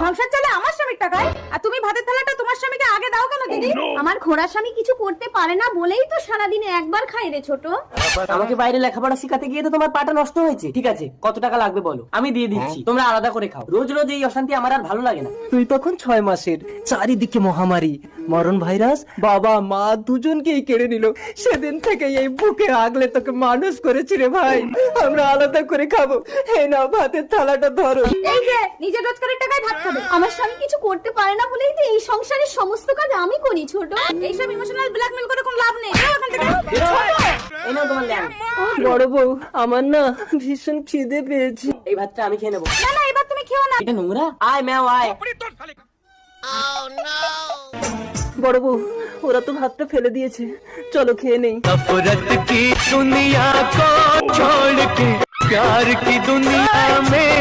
সংসার চলে আমার স্বামীর টাকায়, আর তুমি ভাতের থালাটা তোমার স্বামীকে আগে দাও কেন দিদি? আমার ঘোড়া স্বামী কিছু করতে পারে না বলেই তো সারাদিনে একবার খাই রে ছোট। আমাকে বাইরে লেখাপড়া শিখাতে গিয়ে তো তোমার পাটা নষ্ট হয়েছে। ঠিক আছে, কত টাকা লাগবে বলো, আমি দিয়ে দিচ্ছি, তোমরা আলাদা করে খাও। রোজ রোজ এই অশান্তি আমার আর ভালো লাগে না। তুই তখন 6 মাসের, চারিদিকে মহামারী, মরণ ভাইরাস, বাবা মা দুজনকেই কেড়ে নিল। সেদিন থেকে এই বুকে আগলে তোকে মানুষ করেছি রে ভাই। আমরা আলাদা করে খাবো, এই নাও ভাতের থালাটা ধরো। এই যে নিজের রোজগারের টাকায় ভাত খাবে। আমার স্বামী কিছু করতে পারে না বলেই তো এই সংসারের সমস্ত কাজ আমি করি ছোট। এইসব ইমোশনাল ব্ল্যাকমেল করে কোনো লাভ নেই, বেরো এখান থেকে। এই নাও তোমার ল্যাম্প। বড় বউ, আমার না ভীষণ খিদে পেয়েছে। এই ভাতটা আমি খেয়ে নেবো। না না, এবার তুমি খেও না। এটা নোংরা। আয় ম্যাও আয়। বড় বউ, ওরা তো ভাতটা ফেলে দিয়েছে, চলো খেয়ে নেই। नफरत की दुनिया को छोड़ के प्यार की दुनिया में